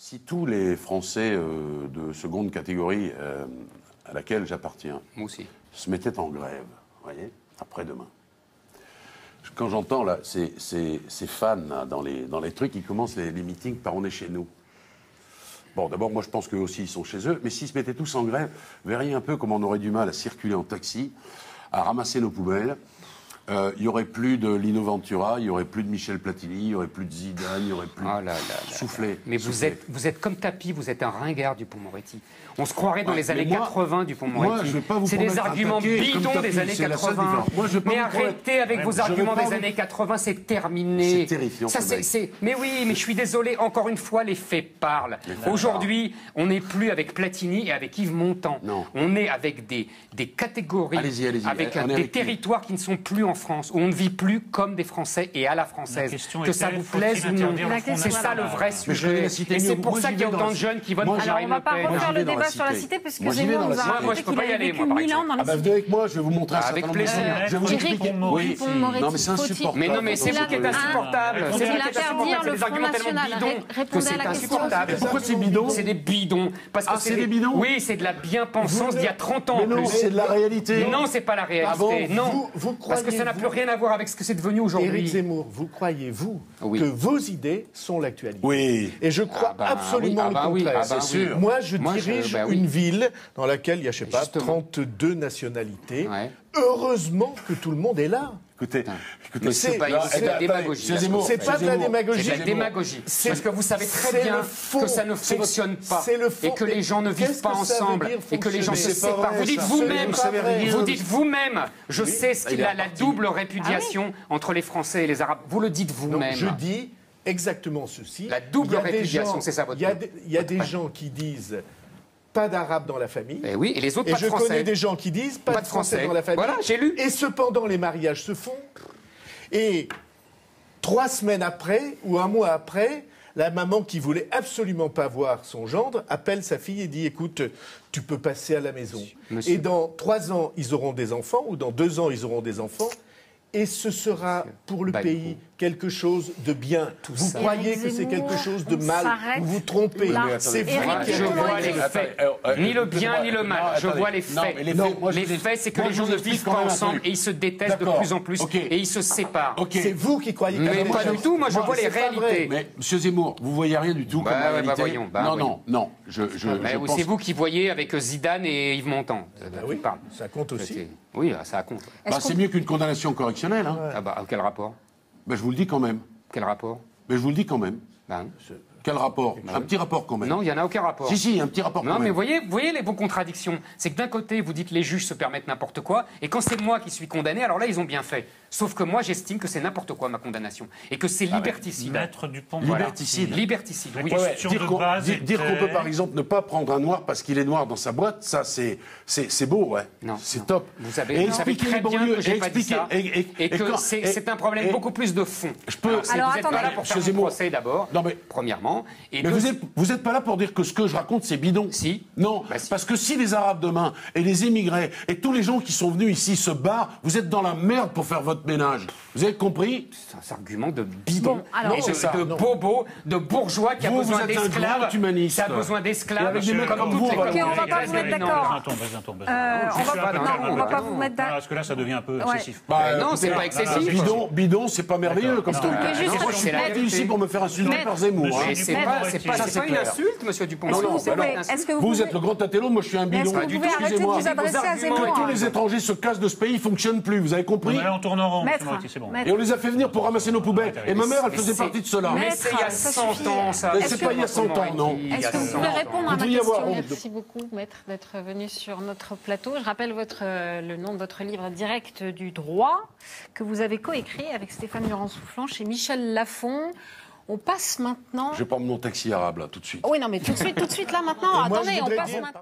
Si tous les Français de seconde catégorie à laquelle j'appartiens se mettaient en grève, vous voyez, après-demain. Quand j'entends là, ces fans là, dans les trucs, ils commencent les meetings par on est chez nous. Bon, d'abord, moi je pense qu'eux aussi ils sont chez eux, mais s'ils se mettaient tous en grève, vous verriez un peu comment on aurait du mal à circuler en taxi, à ramasser nos poubelles. Il n'y aurait plus de Lino Ventura, il n'y aurait plus de Michel Platini, il n'y aurait plus de Zidane, il n'y aurait plus de Soufflé. Mais vous êtes comme Tapi, vous êtes un ringard Dupond-Moretti. On se croirait dans les années 80 Dupond-Moretti. C'est des arguments bidons des années 80. Mais arrêtez avec vos arguments des années 80, c'est terminé. C'est terrifiant. Mais oui, mais je suis désolé, encore une fois, les faits parlent. Aujourd'hui, on n'est plus avec Platini et avec Yves Montand. Non. On est avec des catégories, avec des territoires qui ne sont plus en France, où on ne vit plus comme des Français et à la française. Que ça vous plaise ou non. C'est ça le vrai sujet. Et c'est pour ça qu'il y a autant de jeunes qui votent pour Marine Le Pen. Alors, on va pas refaire le débat sur la cité, parce que Zemmour nous a raconté qu'il avait vécu 1000 ans dans la cité. Venez avec moi, je vais vous montrer un certain nombre de choses. Je vais vous expliquer. Oui. Non, mais c'est insupportable. Mais non, mais c'est vous qui êtes insupportable. C'est vous qui êtes insupportable. C'est des arguments tellement bidons que c'est insupportable. Pourquoi c'est bidon? C'est des bidons. Parce que c'est des bidons? Oui, c'est de la bien-pensance d'il y a 30 ans. Mais non, c'est de la réalité. Non, c'est pas la réalité. Non. Parce que ça n'a plus rien à voir avec ce que c'est devenu aujourd'hui. Éric Zemmour, vous croyez-vous que vos idées sont l'actualité? Oui. Et je crois absolument le contraire. C'est sûr. Moi, je dirige une ville dans laquelle il y a, je sais pas, 32 nationalités. Heureusement que tout le monde est là. Écoutez, c'est de la démagogie. C'est pas de la démagogie. C'est de la démagogie. Parce que vous savez très bien que ça ne fonctionne pas. Et que les gens ne vivent pas ensemble. Et que les gens se séparent. Vous dites vous-même, je sais ce qu'il a, la double répudiation entre les Français et les Arabes. Vous le dites vous-même. Je dis exactement ceci. La double répudiation, c'est ça votre mot. Il y a des gens qui disent pas d'Arabes dans la famille. Et oui, et les autres pas de Français. Et je connais des gens qui disent pas de Français dans la famille. Voilà, j'ai lu. Et cependant, les mariages se font. Et 3 semaines après, ou 1 mois après, la maman qui voulait absolument pas voir son gendre appelle sa fille et dit « Écoute, tu peux passer à la maison. » Et dans 3 ans, ils auront des enfants, ou dans 2 ans, ils auront des enfants. Et ce sera pour le pays quelque chose de bien. Vous croyez que c'est quelque chose de mal, vous vous trompez. C'est vrai que je vois les faits. Ni le bien ni le mal. Je vois les faits. Les faits, c'est que les gens ne vivent pas ensemble et ils se détestent de plus en plus et ils se séparent. C'est vous qui croyez que mais pas du tout. Moi, je vois les réalités. Mais Monsieur Zemmour, vous voyez rien du tout comme réalité. Voyons. Non. C'est vous qui voyez avec Zidane et Yves Montand. Oui, ça compte aussi. Oui, ça compte. C'est mieux qu'une condamnation correctionnelle. Quel rapport? Je vous le dis quand même. Quel rapport? Je vous le dis quand même. Quel rapport? Un petit rapport quand même. Non, il n'y en a aucun rapport. Si, un petit rapport quand même. Non, mais vous voyez vos contradictions. C'est que d'un côté, vous dites les juges se permettent n'importe quoi, et quand c'est moi qui suis condamné, alors là, ils ont bien fait. Sauf que moi, j'estime que c'est n'importe quoi, ma condamnation. Et que c'est liberticide. Maître Dupond. Liberticide. Liberticide, oui. Dire qu'on peut, par exemple, ne pas prendre un noir parce qu'il est noir dans sa boîte, ça, c'est beau, ouais. Non. C'est top. Vous savez très bien que j'ai pas dit ça. Et que c'est un problème beaucoup plus de fond. Vous n'êtes pas là pour faire mon procès, d'abord, premièrement. Mais vous n'êtes pas là pour dire que ce que je raconte, c'est bidon. Si. Non, parce que si les Arabes demain, et les émigrés, et tous les gens qui sont venus ici se barrent, vous êtes dans la merde pour faire votre ménage. Vous avez compris? C'est un argument de bidon, de bobo, de bourgeois qui a besoin d'esclaves. Qui a besoin d'esclaves comme toutes les communautés. On ne va pas vous mettre d'accord. On va pas vous mettre d'accord. Parce que là, ça devient un peu excessif. Non, c'est pas excessif. Bidon, c'est pas merveilleux comme truc. Je suis pas venu ici pour me faire insulter par Zemmour. C'est pas une insulte, monsieur Dupond. Vous êtes le grand intello, moi je suis un bidon. Est-ce que vous pouvez arrêter de vous adresser à Zemmour? Tous les étrangers se cassent de ce pays, ils ne fonctionnent plus, vous avez compris? On tourne en rond, c'est bon. Et on les a fait venir pour ramasser nos poubelles. Et ma mère, elle faisait partie de cela. Mais c'est il y a 100 ans, ça. C'est pas il y a 100 ans, non. Est-ce que vous pouvez répondre à ma question? Merci beaucoup, maître, d'être venu sur notre plateau. Je rappelle le nom de votre livre Direct du droit, que vous avez coécrit avec Stéphane Durand-Soufflant chez Michel Lafon. On passe maintenant... Je vais prendre mon taxi arabe, là, tout de suite. Oui, non, mais tout de suite, là, maintenant. Attendez, on passe maintenant...